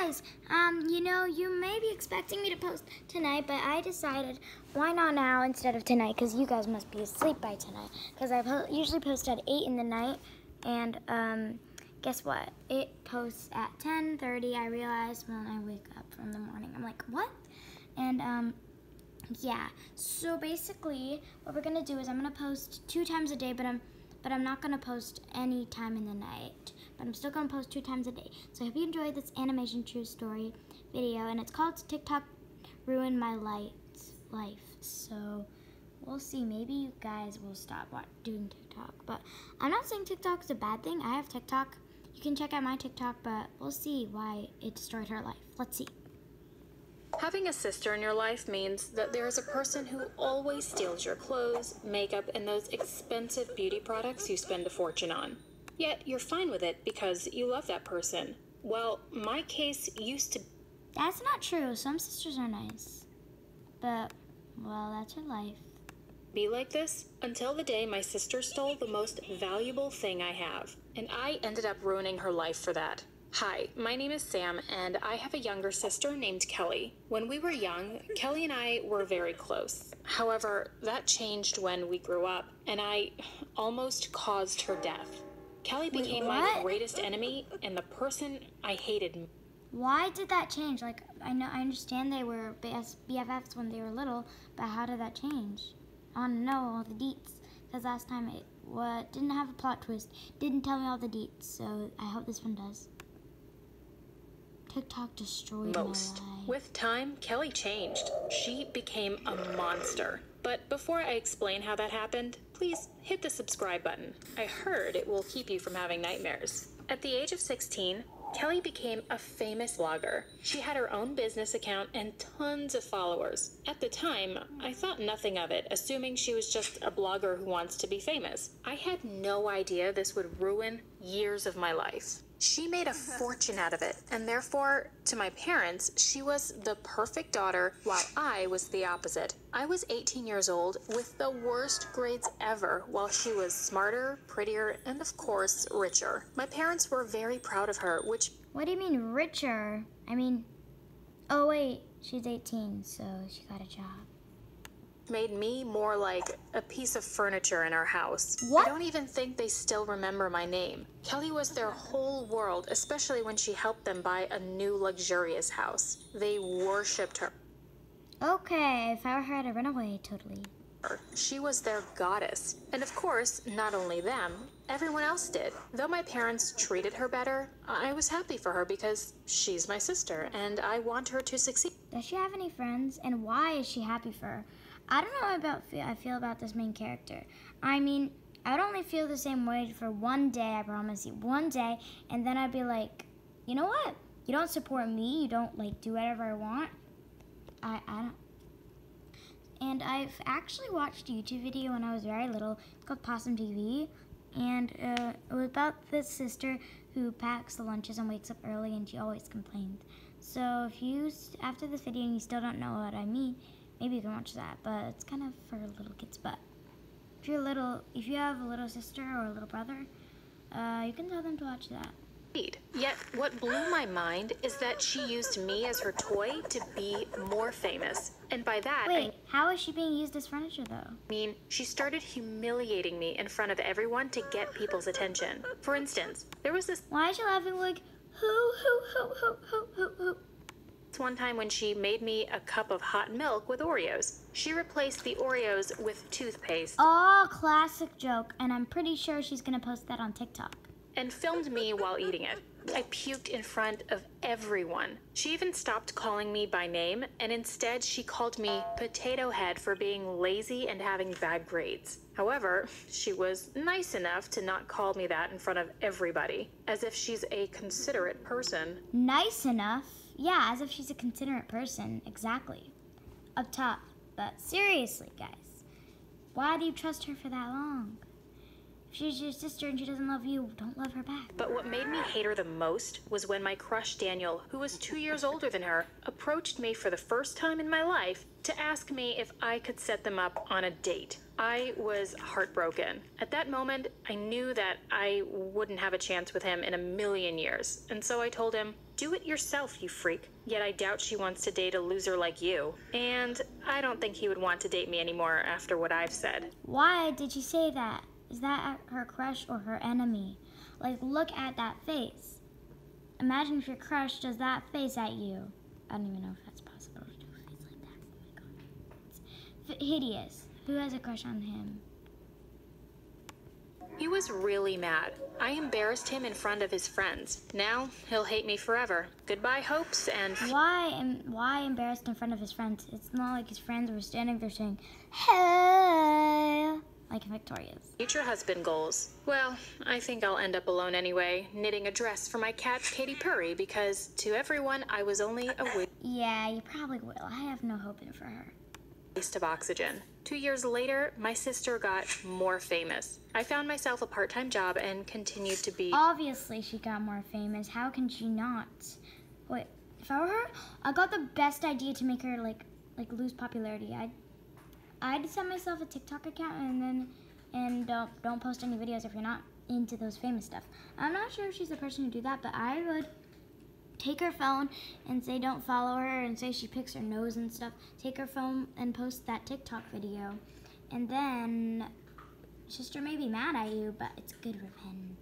guys, you may be expecting me to post tonight, but I decided why not now instead of tonight, because you guys must be asleep by tonight, because I usually post at 8 in the night, and guess what? It posts at 10:30, I realized when I wake up from the morning. I'm like, what? And, yeah, so basically what we're going to do is I'm going to post 2 times a day, but I'm not going to post any time in the night. But I'm still going to post 2 times a day. So I hope you enjoyed this animation true story video. And it's called TikTok Ruined My Life. So we'll see. Maybe you guys will stop doing TikTok. But I'm not saying TikTok is a bad thing. I have TikTok. You can check out my TikTok. But we'll see why it destroyed her life. Let's see. Having a sister in your life means that there is a person who always steals your clothes, makeup, and those expensive beauty products you spend a fortune on. Yet you're fine with it because you love that person. Well, my case used to... That's not true. Some sisters are nice. But, well, that's her life. Be like this until the day my sister stole the most valuable thing I have. And I ended up ruining her life for that. Hi, my name is Sam, and I have a younger sister named Kelly. When we were young, Kelly and I were very close. However, that changed when we grew up, and I almost caused her death. Kelly became my greatest enemy and the person I hated. Why did that change? Like, I understand they were BFFs when they were little, but how did that change? I want to know all the deets, because last time it didn't have a plot twist, didn't tell me all the deets, so I hope this one does. TikTok destroyed my life. With time, Kelly changed. She became a monster. But before I explain how that happened, please hit the subscribe button. I heard it will keep you from having nightmares. At the age of 16, Kelly became a famous blogger. She had her own business account and tons of followers. At the time, I thought nothing of it, assuming she was just a blogger who wants to be famous. I had no idea this would ruin years of my life. She made a fortune out of it, and therefore, to my parents, she was the perfect daughter, while I was the opposite. I was 18 years old with the worst grades ever, while she was smarter, prettier, and of course, richer. My parents were very proud of her, which... What do you mean, richer? I mean... Oh, wait, she's 18, so she got a job. Made me more like a piece of furniture in our house. What? I don't even think they still remember my name. Kelly was their whole world, especially when she helped them buy a new luxurious house. They worshipped her. Okay, if I were her, I'd run away, totally. She was their goddess. And of course, not only them, everyone else did. Though my parents treated her better, I was happy for her because she's my sister, and I want her to succeed. Does she have any friends, and why is she happy for her? I don't know about I feel about this main character. I mean, I would only feel the same way for one day, I promise you. One day, and then I'd be like, you know what? You don't support me. You don't, like, do whatever I want. I don't. And I've actually watched a YouTube video when I was very little. It's called Possum TV. And it was about this sister who packs the lunches and wakes up early, and she always complains. So if you, after this video, and you still don't know what I mean, maybe you can watch that, but it's kind of for little kids. But if you have a little sister or a little brother, you can tell them to watch that. Yet, what blew my mind is that she used me as her toy to be more famous. And by that, Wait, how is she being used as furniture, though? I mean, she started humiliating me in front of everyone to get people's attention. For instance, there was this... Why is she laughing like, hoo. One time when she made me a cup of hot milk with Oreos. She replaced the Oreos with toothpaste. Oh, classic joke, and I'm pretty sure she's gonna post that on TikTok. And filmed me while eating it. I puked in front of everyone. She even stopped calling me by name, and instead she called me Potato Head for being lazy and having bad grades. However, she was nice enough to not call me that in front of everybody, as if she's a considerate person. Nice enough? Yeah, as if she's a considerate person, exactly. Up top. But seriously, guys, why do you trust her for that long? If she's your sister and she doesn't love you, don't love her back. But what made me hate her the most was when my crush Daniel, who was 2 years older than her, approached me for the first time in my life to ask me if I could set them up on a date. I was heartbroken. At that moment, I knew that I wouldn't have a chance with him in a million years, and so I told him, "Do it yourself, you freak. Yet I doubt she wants to date a loser like you. And I don't think he would want to date me anymore after what I've said." Why did you say that? Is that her crush or her enemy? Like, look at that face. Imagine if your crush does that face at you. I don't even know if that's possible to do a face like that. Oh my god. It's hideous. Who has a crush on him? He was really mad. I embarrassed him in front of his friends. Now he'll hate me forever. Goodbye hopes and... Why embarrassed in front of his friends? It's not like his friends were standing there saying, "Hey," like Victoria's. Future husband goals. Well, I think I'll end up alone anyway, knitting a dress for my cat Katy Perry, because to everyone I was only a Yeah, you probably will. I have no hope in it for her. waste of oxygen. 2 years later, my sister got more famous. I found myself a part-time job and continued to be... Obviously she got more famous. How can she not? Wait, if I were her, I got the best idea to make her like lose popularity. I'd set myself a TikTok account and don't post any videos if you're not into those famous stuff. I'm not sure if she's the person to do that, but I would take her phone and say don't follow her and say she picks her nose and stuff. Take her phone and post that TikTok video. And then sister may be mad at you, but it's good revenge.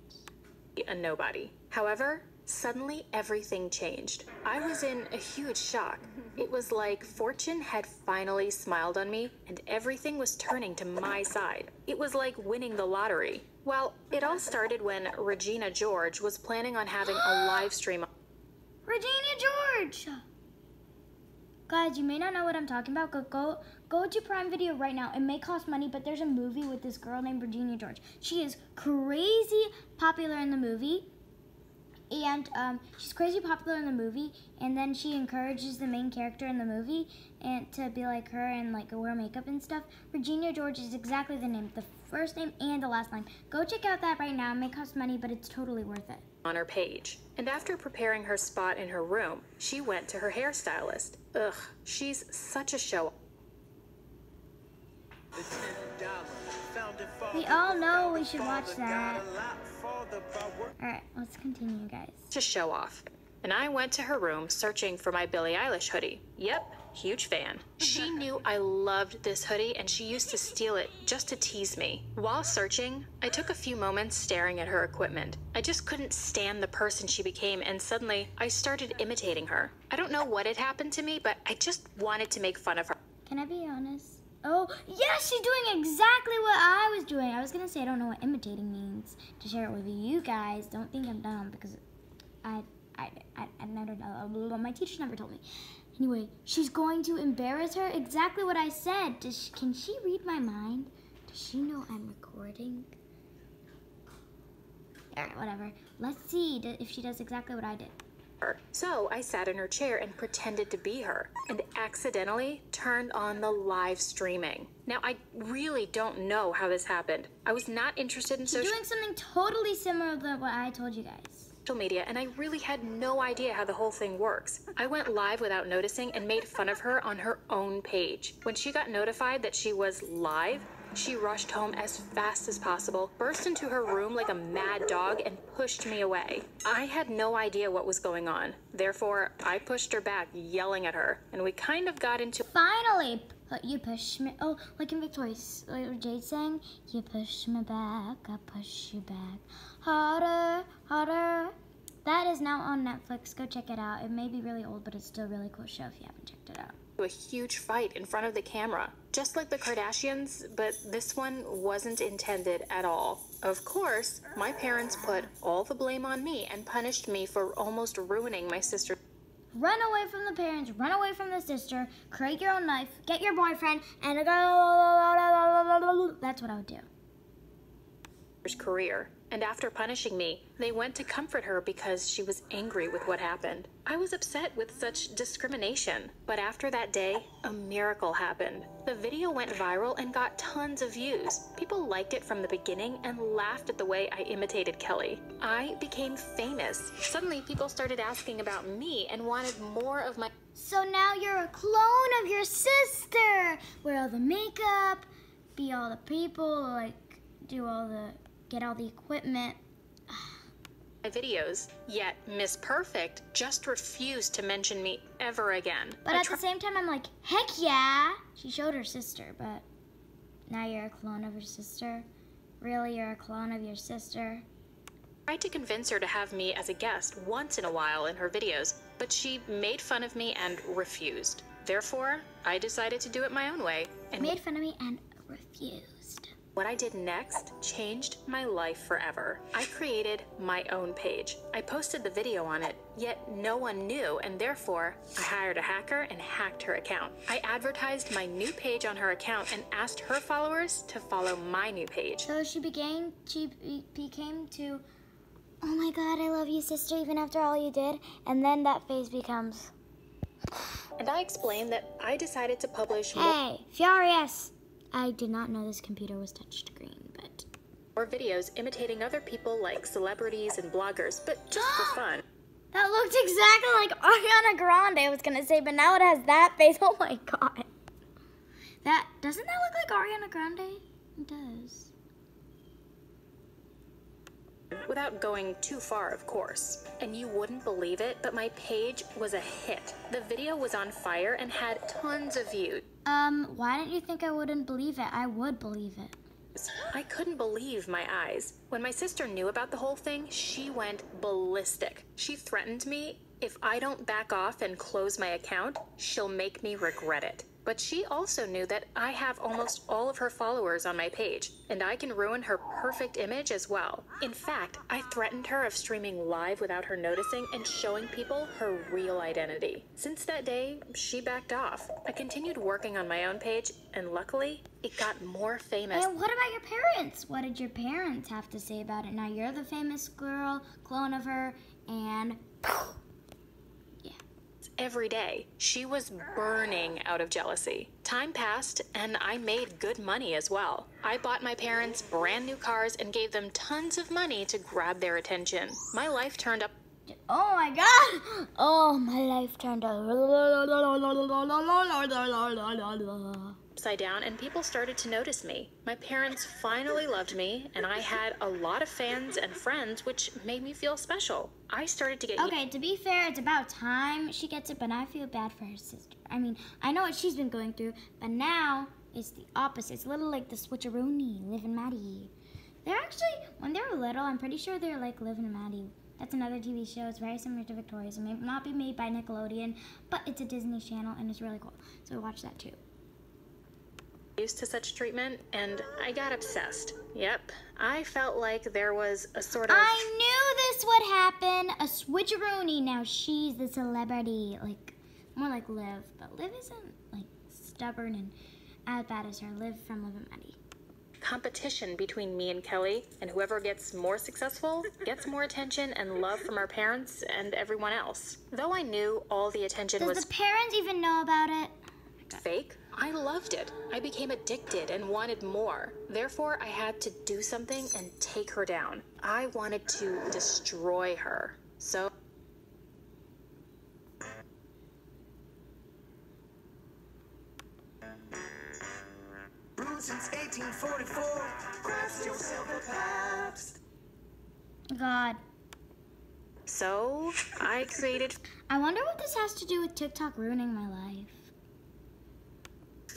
a nobody. However, suddenly everything changed. I was in a huge shock. It was like fortune had finally smiled on me and everything was turning to my side. It was like winning the lottery. Well, it all started when Regina George was planning on having a live stream. Regina George! Guys, you may not know what I'm talking about. Go to Prime Video right now. It may cost money, but there's a movie with this girl named Regina George. She is crazy popular in the movie. And she's crazy popular in the movie, and then she encourages the main character in the movie and to be like her and like wear makeup and stuff. Regina George is exactly the name, the first name and the last name. Go check out that right now. It may cost money, but it's totally worth it. On her page. And after preparing her spot in her room, she went to her hairstylist. Ugh, she's such a show. We all know we should watch that. Alright, let's continue, guys. To show off. And I went to her room searching for my Billie Eilish hoodie. Yep, huge fan. She knew I loved this hoodie and she used to steal it just to tease me. While searching, I took a few moments staring at her equipment. I just couldn't stand the person she became and suddenly I started imitating her. I don't know what had happened to me, but I just wanted to make fun of her. Can I be honest? Oh, yes, she's doing exactly what I was doing. I was going to say I don't know what imitating means to share it with you guys. Don't think I'm dumb because I never know. My teacher never told me. Anyway, she's going to embarrass her. Exactly what I said. Can she read my mind? Does she know I'm recording? Alright, whatever. Let's see if she does exactly what I did. So I sat in her chair and pretended to be her and accidentally turned on the live streaming. Now, I really don't know how this happened. I was not interested in She's doing something totally similar to what I told you guys. Social media, and I really had no idea how the whole thing works. I went live without noticing and made fun of her on her own page. When she got notified that she was live, she rushed home as fast as possible, burst into her room like a mad dog, and pushed me away. I had no idea what was going on. Therefore, I pushed her back, yelling at her, and we kind of got into... Finally! You push me... Oh, like in Victoria's, like Jade sang, you push me back, I push you back. Harder, harder. That is now on Netflix. Go check it out. It may be really old, but it's still a really cool show if you haven't checked it out. A huge fight in front of the camera, just like the Kardashians, but this one wasn't intended at all. Of course, my parents put all the blame on me and punished me for almost ruining my sister. Run away from the parents, run away from the sister, create your own life, get your boyfriend, and go. That's what I would do. career. And after punishing me, they went to comfort her because she was angry with what happened. I was upset with such discrimination, but after that day, a miracle happened. The video went viral and got tons of views. People liked it from the beginning and laughed at the way I imitated Kelly. I became famous. Suddenly, people started asking about me and wanted more of my... So now you're a clone of your sister. Wear all the makeup, be all the people, like get all the equipment. my videos, yet Miss Perfect just refused to mention me ever again. But at the same time, I'm like, heck yeah. She showed her sister, but now you're a clone of your sister? Really, you're a clone of your sister? I tried to convince her to have me as a guest once in a while in her videos, but she made fun of me and refused. Therefore, I decided to do it my own way. And made fun of me and refused. What I did next changed my life forever. I created my own page. I posted the video on it, yet no one knew, and therefore, I hired a hacker and hacked her account. I advertised my new page on her account and asked her followers to follow my new page. So she became to, oh my God, I love you, sister, even after all you did. And then that phase becomes... And I explained that I decided to publish Hey, furious! I did not know this computer was touchscreen, but... more videos imitating other people like celebrities and bloggers, but just for fun. That looked exactly like Ariana Grande, I was gonna say, but now it has that face. Oh my God. Doesn't that look like Ariana Grande? It does. Without going too far, of course. And you wouldn't believe it, but my page was a hit. The video was on fire and had tons of views. Why didn't you think I wouldn't believe it? I would believe it. I couldn't believe my eyes. When my sister knew about the whole thing, she went ballistic. She threatened me, if I don't back off and close my account, she'll make me regret it. But she also knew that I have almost all of her followers on my page, and I can ruin her perfect image as well. In fact, I threatened her of streaming live without her noticing and showing people her real identity. Since that day, she backed off. I continued working on my own page, and luckily, it got more famous. And what about your parents? What did your parents have to say about it? Now you're the famous girl, clone of her, and... Every day. She was burning out of jealousy. Time passed, and I made good money as well. I bought my parents brand new cars and gave them tons of money to grab their attention. My life turned up. Oh my God! Oh, my life turned upside down, and people started to notice me. My parents finally loved me, and I had a lot of fans and friends, which made me feel special. I started to get... Okay, to be fair, it's about time she gets it, but I feel bad for her sister. I mean, I know what she's been going through, but now it's the opposite. It's a little like the Switcheroony, Liv and Maddie. They're actually, when they were little, I'm pretty sure they're like Liv and Maddie. That's another TV show. It's very similar to Victoria's. It may not be made by Nickelodeon, but it's a Disney channel, and it's really cool. So watch that too. Used to such treatment, and I got obsessed. Yep, I felt like there was a sort of... I knew this would happen. A switcheroony. Now she's the celebrity, like more like Liv, but Liv isn't like stubborn and as bad as her. Liv from Liv and Maddie. Competition between me and Kelly, and whoever gets more successful gets more attention and love from our parents and everyone else. Though I knew all the attention was... Does the parents even know about it? Fake? I loved it. I became addicted and wanted more. Therefore, I had to do something and take her down. I wanted to destroy her. So... Since 1844, craft yourself a Pabst. God. So, I created... I wonder what this has to do with TikTok ruining my life.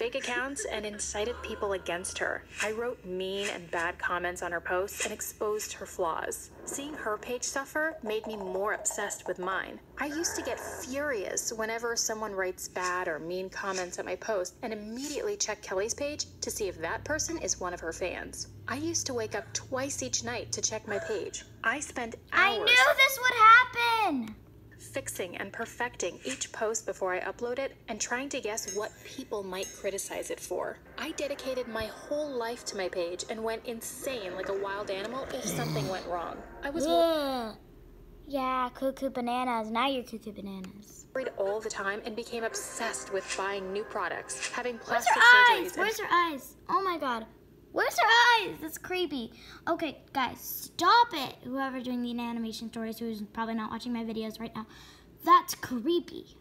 fake accounts and incited people against her. I wrote mean and bad comments on her posts and exposed her flaws. Seeing her page suffer made me more obsessed with mine. I used to get furious whenever someone writes bad or mean comments at my post and immediately check Kelly's page to see if that person is one of her fans. I used to wake up twice each night to check my page. I spent hours... I knew this would happen! fixing and perfecting each post before I upload it, and trying to guess what people might criticize it for. I dedicated my whole life to my page and went insane like a wild animal if something went wrong. I was Yeah, cuckoo bananas. Now you're cuckoo bananas. worried all the time and became obsessed with buying new products, having Where's plastic her eyes? surgeries. Where's her eyes? Oh my god. Where's her eyes? That's creepy. Okay, guys, stop it. Whoever's doing the animation stories, who's probably not watching my videos right now. That's creepy.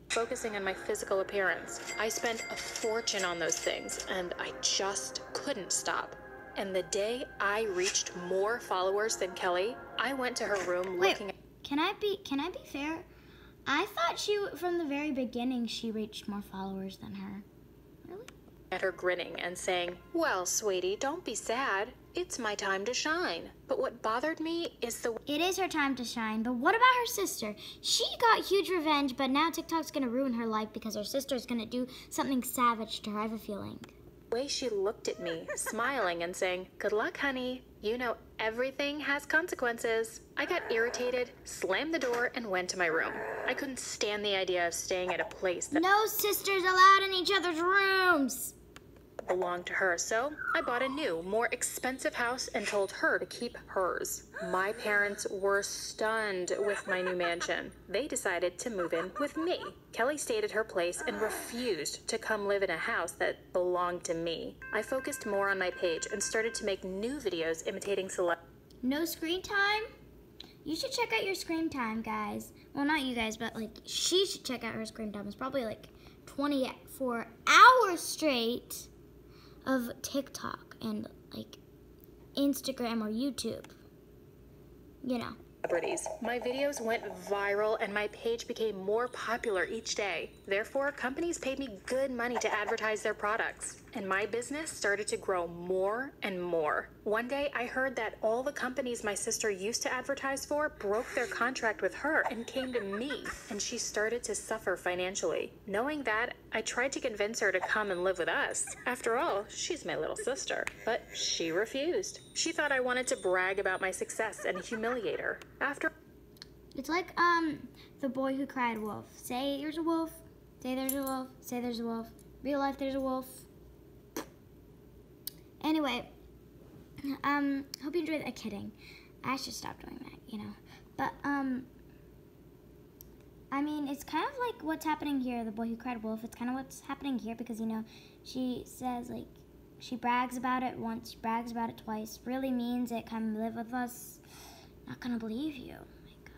Focusing on my physical appearance. I spent a fortune on those things, and I just couldn't stop. And the day I reached more followers than Kelly, I went to her room looking Can I be fair? I thought from the very beginning she reached more followers than her. Really? at her grinning and saying, "Well, sweetie, don't be sad. It's my time to shine." But what bothered me is the It is her time to shine, but what about her sister? She got huge revenge, but now TikTok's gonna ruin her life because her sister's gonna do something savage to her, I have a feeling. way she looked at me, smiling and saying, "Good luck, honey. You know everything has consequences." I got irritated, slammed the door, and went to my room. I couldn't stand the idea of staying at a place that No sisters allowed in each other's rooms! belonged to her, so I bought a new, more expensive house and told her to keep hers. My parents were stunned with my new mansion. They decided to move in with me. Kelly stayed at her place and refused to come live in a house that belonged to me. I focused more on my page and started to make new videos imitating No screen time? You should check out your screen time, guys. Well, not you guys, but like she should check out her screen time. It's probably like 24 hours straight of TikTok and like Instagram or YouTube. You know. celebrities. My videos went viral and my page became more popular each day. Therefore, companies paid me good money to advertise their products, and my business started to grow more and more. One day, I heard that all the companies my sister used to advertise for broke their contract with her and came to me, and she started to suffer financially. Knowing that, I tried to convince her to come and live with us. After all, she's my little sister. But she refused. She thought I wanted to brag about my success and humiliate her. After It's like the boy who cried wolf. Say there's a wolf. Say there's a wolf. Say there's a wolf. Real life there's a wolf. Anyway, hope you enjoyed that. Kidding. I should stop doing that, you know. But I mean, it's kind of like what's happening here, the boy who cried wolf. It's kind of what's happening here because, you know, she says, like, she brags about it once, she brags about it twice, really means it, come live with us. Not gonna believe you. Oh my god.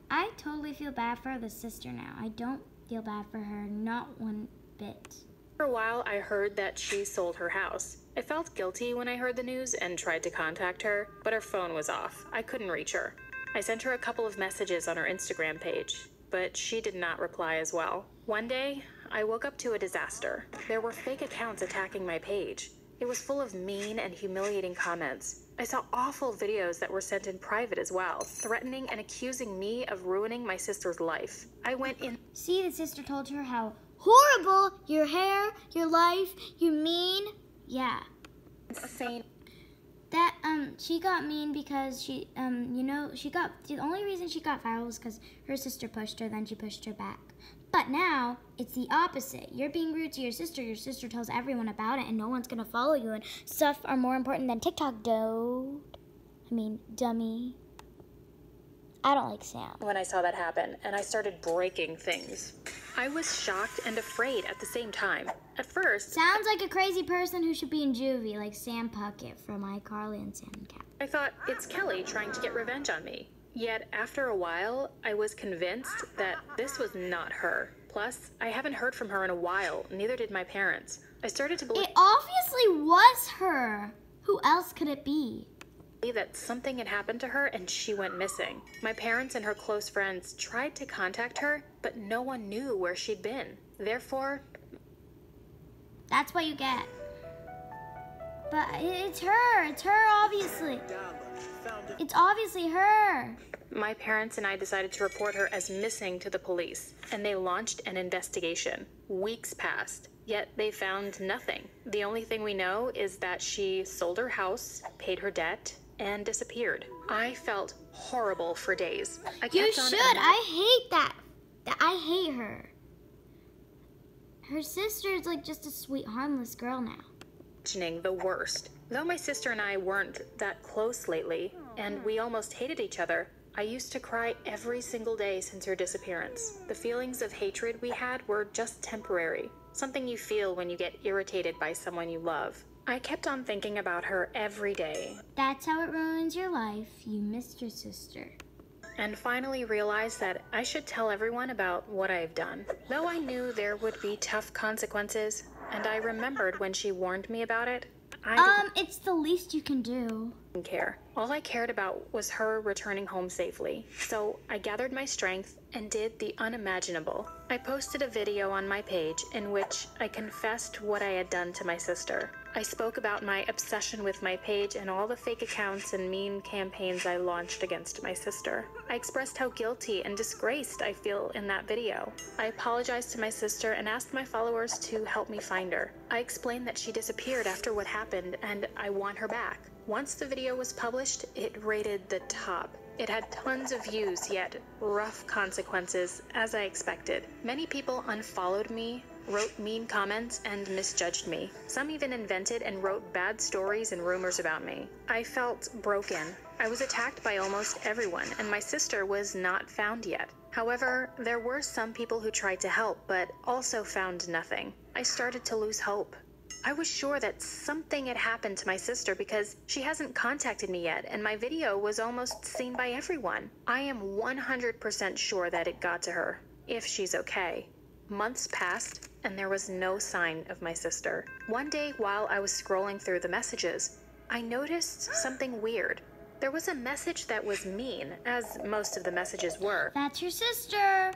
I totally feel bad for the sister now. I don't feel bad for her, not one bit. For a while, I heard that she sold her house. I felt guilty when I heard the news and tried to contact her, but her phone was off. I couldn't reach her. I sent her a couple of messages on her Instagram page, but she did not reply as well. One day, I woke up to a disaster. There were fake accounts attacking my page. It was full of mean and humiliating comments. I saw awful videos that were sent in private as well, threatening and accusing me of ruining my sister's life. I went in. See, the sister told her how horrible your hair, your life, you mean. Yeah. Insane. That, she got mean because she, you know, the only reason she got viral was because her sister pushed her, then she pushed her back. But now, it's the opposite. You're being rude to your sister tells everyone about it, and no one's gonna follow you, and stuff are more important than TikTok, dummy. I don't like Sam. When I saw that happen, and I started breaking things. I was shocked and afraid at the same time. At first, Sounds like a crazy person who should be in juvie, like Sam Puckett from iCarly and Sam and Cat. I thought, it's Kelly trying to get revenge on me. Yet, after a while, I was convinced that this was not her. Plus, I haven't heard from her in a while, neither did my parents. I started to believe It obviously was her. Who else could it be? that something had happened to her and she went missing. My parents and her close friends tried to contact her, but no one knew where she'd been. Therefore, That's what you get. But it's her, obviously. It's obviously her. my parents and I decided to report her as missing to the police, and they launched an investigation. Weeks passed, yet they found nothing. The only thing we know is that she sold her house, paid her debt, and disappeared. I felt horrible for days. I You kept on should. I hate that. I hate her. Her sister is like just a sweet, harmless girl now. imagining the worst. Though my sister and I weren't that close lately, and we almost hated each other, I used to cry every single day since her disappearance. The feelings of hatred we had were just temporary, something you feel when you get irritated by someone you love. I kept on thinking about her every day, That's how it ruins your life. You missed your sister. and finally realized that I should tell everyone about what I've done. Though I knew there would be tough consequences, and I remembered when she warned me about it, I It's the least you can do. didn't care. All I cared about was her returning home safely. So I gathered my strength and did the unimaginable. I posted a video on my page in which I confessed what I had done to my sister. I spoke about my obsession with my page and all the fake accounts and mean campaigns I launched against my sister. I expressed how guilty and disgraced I feel in that video. I apologized to my sister and asked my followers to help me find her. I explained that she disappeared after what happened and I want her back. Once the video was published, it rated the top. It had tons of views, yet rough consequences, as I expected. Many people unfollowed me, wrote mean comments, and misjudged me. Some even invented and wrote bad stories and rumors about me. I felt broken. I was attacked by almost everyone, and my sister was not found yet. However, there were some people who tried to help, but also found nothing. I started to lose hope. I was sure that something had happened to my sister because she hasn't contacted me yet, and my video was almost seen by everyone. I am 100% sure that it got to her, if she's okay. Months passed, and there was no sign of my sister. One day, while I was scrolling through the messages, I noticed something weird. There was a message that was mean, as most of the messages were. That's your sister.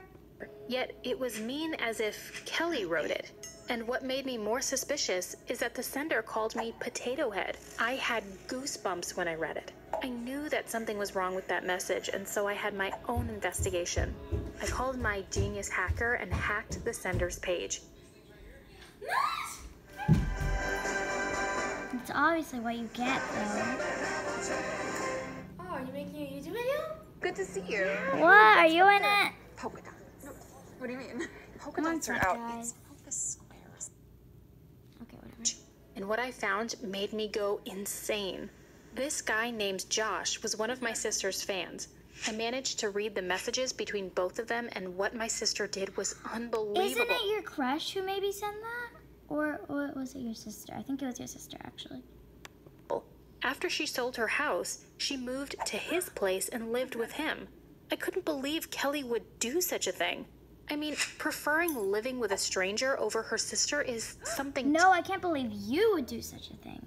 Yet it was mean as if Kelly wrote it. And what made me more suspicious is that the sender called me Potato Head. I had goosebumps when I read it. I knew that something was wrong with that message, and so I had my own investigation. I called my genius hacker and hacked the sender's page. It's obviously what you get, though. Oh, are you making a YouTube video? Good to see you. What? Are you in it? Polka dot. No, what do you mean? Polka One dots are sec, out. guys. It's focus squares. Okay, whatever. And what I found made me go insane. This guy named Josh was one of my sister's fans. I managed to read the messages between both of them, and what my sister did was unbelievable. Isn't it your crush who maybe sent that? Or was it your sister? I think it was your sister, actually. After she sold her house, she moved to his place and lived with him. I couldn't believe Kelly would do such a thing. I mean, preferring living with a stranger over her sister is something No, I can't believe you would do such a thing.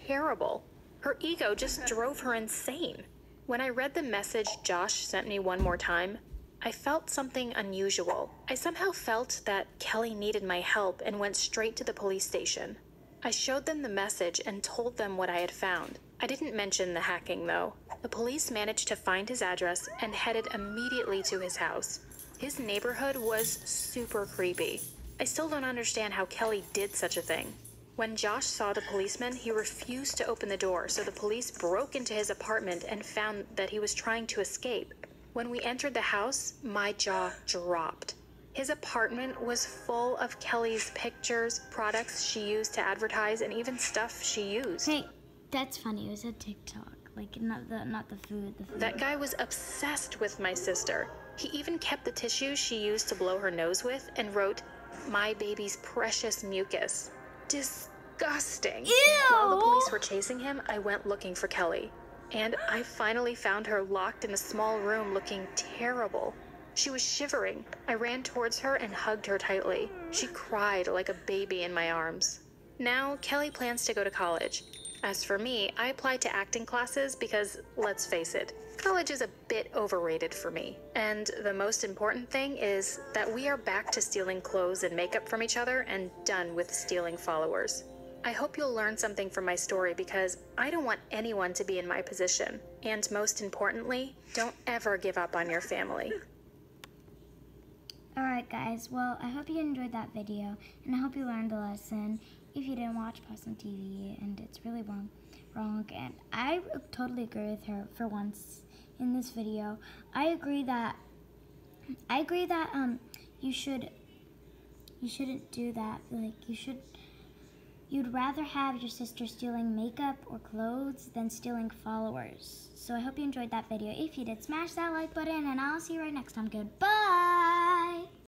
terrible. Her ego just drove her insane. When I read the message Josh sent me one more time, I felt something unusual. I somehow felt that Kelly needed my help and went straight to the police station. I showed them the message and told them what I had found. I didn't mention the hacking, though. The police managed to find his address and headed immediately to his house. His neighborhood was super creepy. I still don't understand how Kelly did such a thing. When Josh saw the policeman, he refused to open the door, so the police broke into his apartment and found that he was trying to escape. When we entered the house, my jaw dropped. His apartment was full of Kelly's pictures, products she used to advertise, and even stuff she used. Hey, that's funny. It was a TikTok. Like, not the food. The food. That guy was obsessed with my sister. He even kept the tissues she used to blow her nose with and wrote, "My baby's precious mucus." Disgusting. Ew! While the police were chasing him, I went looking for Kelly. And I finally found her locked in a small room looking terrible. She was shivering. I ran towards her and hugged her tightly. She cried like a baby in my arms. Now, Kelly plans to go to college. As for me, I applied to acting classes because, let's face it, college is a bit overrated for me. And the most important thing is that we are back to stealing clothes and makeup from each other and done with stealing followers. I hope you'll learn something from my story because I don't want anyone to be in my position. And most importantly, don't ever give up on your family. Alright, guys. Well, I hope you enjoyed that video, and I hope you learned a lesson. If you didn't watch, pause on TV, and it's really wrong. And I totally agree with her for once in this video. I agree that you shouldn't do that. Like, you'd rather have your sister stealing makeup or clothes than stealing followers. So I hope you enjoyed that video. If you did, smash that like button, and I'll see you right next time. Goodbye.